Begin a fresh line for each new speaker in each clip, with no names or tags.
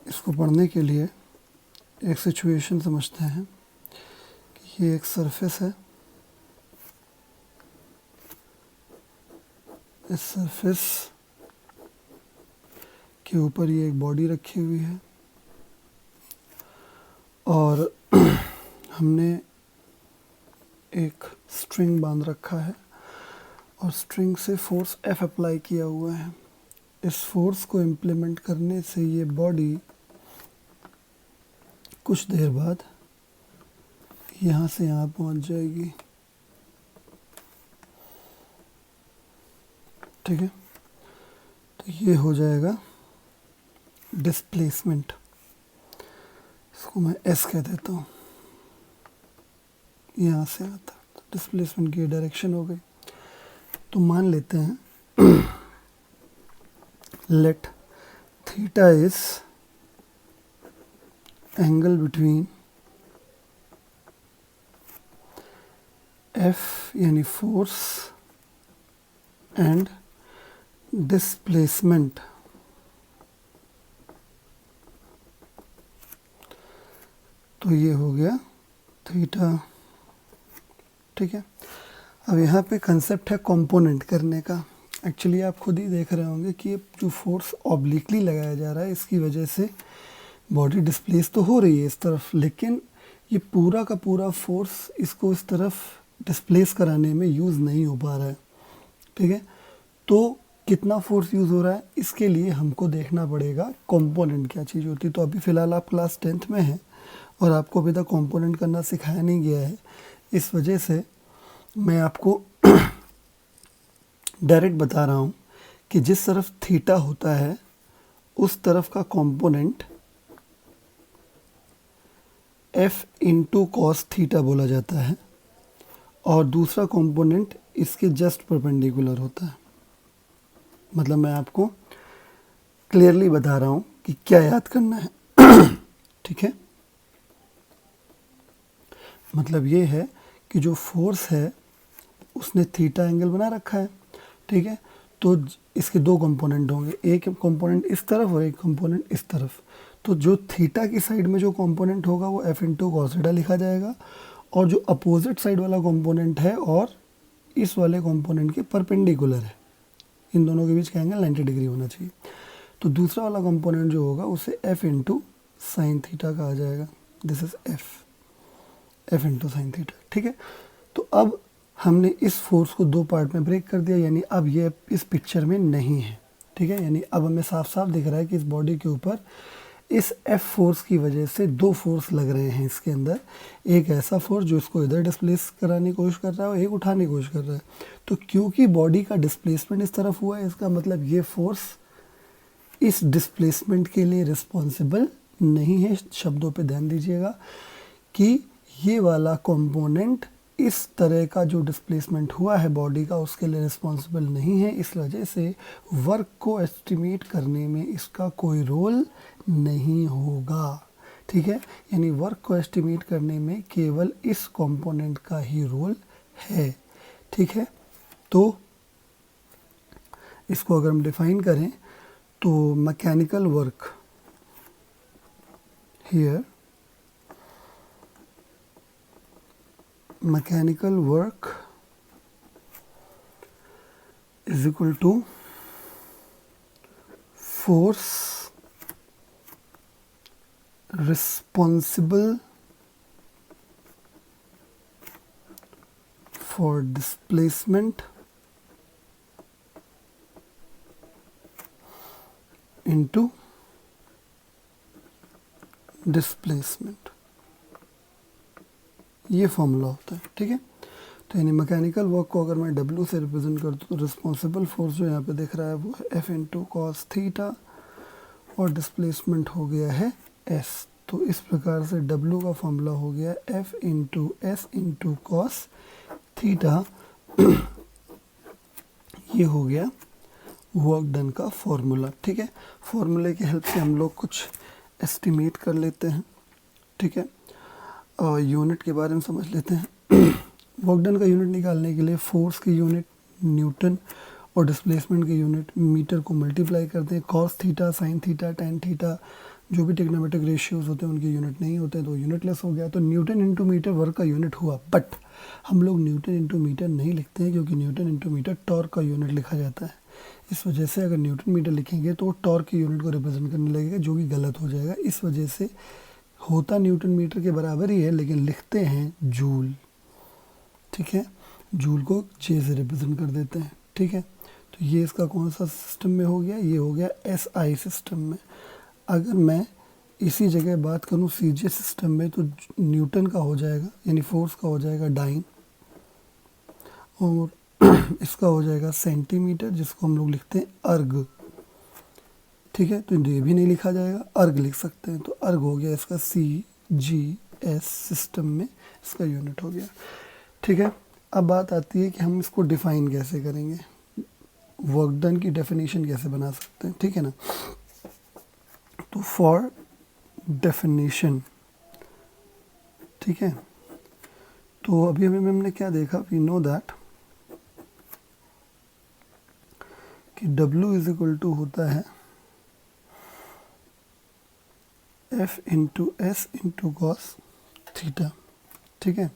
इसको पढ़ने के लिए एक सिचुएशन समझते हैं कि ये एक सरफेस है। इस सरफेस के ऊपर ये एक बॉडी रखी हुई है और हमने एक स्ट्रिंग बांध रखा है और स्ट्रिंग से फोर्स F अप्लाई किया हुआ है। इस फोर्स को इम्प्लीमेंट करने से ये बॉडी कुछ देर बाद यहाँ से यहाँ पहुँच जाएगी। ठीक है, तो ये हो जाएगा डिस्प्लेसमेंट। इसको मैं S कह देता हूँ। यहाँ से आता तो डिस्प्लेसमेंट की डायरेक्शन हो गई। तो मान लेते हैं let theta is angle between F यानी फोर्स एंड डिस्प्लेसमेंट। तो ये हो गया थीटा। ठीक है, अब यहाँ पे कंसेप्ट है कंपोनेंट करने का। एक्चुअली आप खुद ही देख रहे होंगे कि ये जो फोर्स ऑब्लिकली लगाया जा रहा है इसकी वजह से बॉडी डिस्प्लेस तो हो रही है इस तरफ, लेकिन ये पूरा का पूरा फोर्स इसको इस तरफ डिस्प्लेस कराने में यूज़ नहीं हो पा रहा है। ठीक है, तो कितना फोर्स यूज़ हो रहा है इसके लिए हमको देखना पड़ेगा कंपोनेंट क्या चीज़ होती है। तो अभी फ़िलहाल आप क्लास 10th में हैं और आपको अभी तक कंपोनेंट करना सिखाया नहीं गया है। इस वजह से मैं आपको डायरेक्ट बता रहा हूँ कि जिस तरफ थीटा होता है उस तरफ का component F into cos theta बोला जाता है और दूसरा कंपोनेंट इसके जस्ट परपेंडिकुलर होता है। मतलब मैं आपको क्लियरली बता रहा हूँ कि क्या याद करना है। ठीक है, मतलब ये है कि जो फोर्स है उसने थीटा एंगल बना रखा है। ठीक है, तो इसके दो कंपोनेंट होंगे, एक कंपोनेंट इस तरफ और एक कंपोनेंट इस तरफ। तो जो थीटा की साइड में जो कंपोनेंट होगा वो F इंटू कॉस थीटा लिखा जाएगा और जो अपोजिट साइड वाला कंपोनेंट है और इस वाले कंपोनेंट के परपेंडिकुलर है, इन दोनों के बीच का एंगल 90 डिग्री होना चाहिए। तो दूसरा वाला कंपोनेंट जो होगा उसे F इंटू साइन थीटा कहा जाएगा। This is F into sine theta. ठीक है, तो अब हमने इस फोर्स को दो पार्ट में ब्रेक कर दिया, यानी अब ये इस पिक्चर में नहीं है। ठीक है, यानी अब हमें साफ साफ दिख रहा है कि इस बॉडी के ऊपर इस F फोर्स की वजह से दो फोर्स लग रहे हैं इसके अंदर। एक ऐसा फोर्स जो इसको इधर डिस्प्लेस कराने की कोशिश कर रहा है और एक उठाने की कोशिश कर रहा है। तो क्योंकि बॉडी का डिस्प्लेसमेंट इस तरफ हुआ है, इसका मतलब ये फोर्स इस डिस्प्लेसमेंट के लिए रिस्पॉन्सिबल नहीं है। शब्दों पे ध्यान दीजिएगा कि ये वाला कंपोनेंट इस तरह का जो डिस्प्लेसमेंट हुआ है बॉडी का उसके लिए रिस्पॉन्सिबल नहीं है। इस वजह से वर्क को एस्टिमेट करने में इसका कोई रोल नहीं होगा। ठीक है, यानी वर्क को एस्टिमेट करने में केवल इस कंपोनेंट का ही रोल है। ठीक है, तो इसको अगर हम डिफाइन करें तो mechanical work here, mechanical work is equal to force responsible for displacement into displacement। ये फॉर्मूला होता है। ठीक है, तो यानी मैकेनिकल वर्क को अगर मैं W से रिप्रेजेंट कर दूँ तो रिस्पॉन्सिबल फोर्स जो यहाँ पे दिख रहा है वो है F इंटू कॉस थीटा और डिस्प्लेसमेंट हो गया है S। तो इस प्रकार से W का फॉर्मूला हो गया F into S into cos theta. ये हो गया वर्क डन का फॉर्मूला। ठीक है, फॉर्मूले की हेल्प से हम लोग कुछ एस्टिमेट कर लेते हैं। ठीक है, और यूनिट के बारे में समझ लेते हैं। वर्क डन का यूनिट निकालने के लिए फोर्स की यूनिट न्यूटन और डिस्प्लेसमेंट की यूनिट मीटर को मल्टीप्लाई करते हैं। Cos theta, sine theta, tan theta जो भी ट्रिग्नोमेट्रिक रेशियोज होते हैं उनके यूनिट नहीं होते तो यूनिटलेस हो गया। तो न्यूटन इंटू मीटर वर्क का यूनिट हुआ, बट हम लोग न्यूटन इंटू मीटर नहीं लिखते हैं क्योंकि न्यूटन इंटू मीटर टॉर्क का यूनिट लिखा जाता है। इस वजह से अगर न्यूटन मीटर लिखेंगे तो वो टॉर्क के यूनिट को रिप्रेजेंट करने लगेगा, जो कि गलत हो जाएगा। इस वजह से होता न्यूटन मीटर के बराबर ही है लेकिन लिखते हैं जूल। ठीक है, जूल को जे से रिप्रेजेंट कर देते हैं। ठीक है, तो ये इसका कौन सा सिस्टम में हो गया, ये हो गया एसआई सिस्टम में। अगर मैं इसी जगह बात करूं सीजे सिस्टम में तो न्यूटन का हो जाएगा, यानी फोर्स का हो जाएगा डाइन, और इसका हो जाएगा सेंटीमीटर, जिसको हम लोग लिखते हैं अर्ग। ठीक है, तो ये भी नहीं लिखा जाएगा, अर्ग लिख सकते हैं। तो अर्ग हो गया इसका CGS सिस्टम में, इसका यूनिट हो गया। ठीक है, अब बात आती है कि हम इसको डिफाइन कैसे करेंगे, वर्क डन की डेफिनेशन कैसे बना सकते हैं। ठीक है ना, तो फॉर डेफिनेशन, ठीक है, तो अभी हमने क्या देखा, वी नो दैट कि W इज इक्वल टू होता है F into S into cos theta. ठीक है,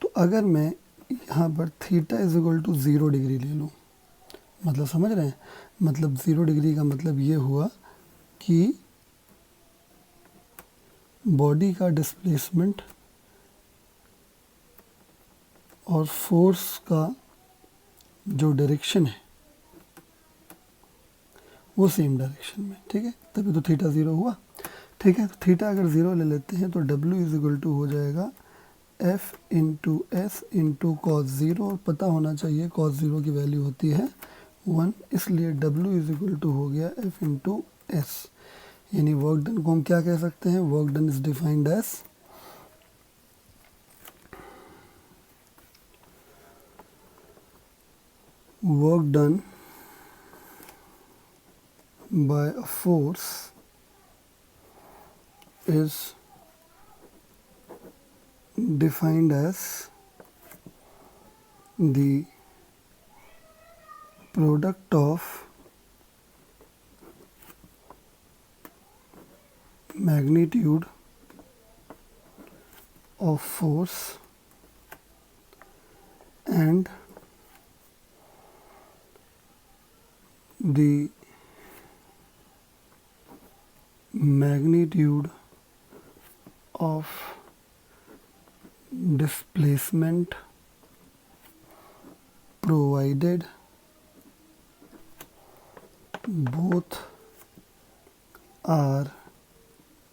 तो अगर मैं यहाँ पर theta is equal to 0 degree ले लूँ, मतलब समझ रहे हैं, मतलब 0 डिग्री का मतलब ये हुआ कि बॉडी का डिस्प्लेसमेंट और फोर्स का जो डायरेक्शन है वो सेम डायरेक्शन में। ठीक है, तभी तो थीटा 0 हुआ। ठीक है, तो थीटा अगर 0 ले लेते हैं तो W इज इक्वल टू हो जाएगा F into S into cos 0, और पता होना चाहिए कॉस 0 की वैल्यू होती है 1, इसलिए W इज इक्वल टू हो गया F इंटू एस। यानी वर्क डन को हम क्या कह सकते हैं, work done is defined as work done by a force is defined as the product of magnitude of force and the magnitude of displacement provided both are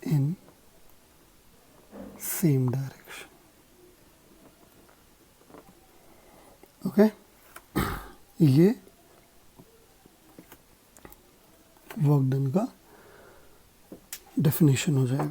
in same direction. Okay, ये work done का definition हो जाएगा।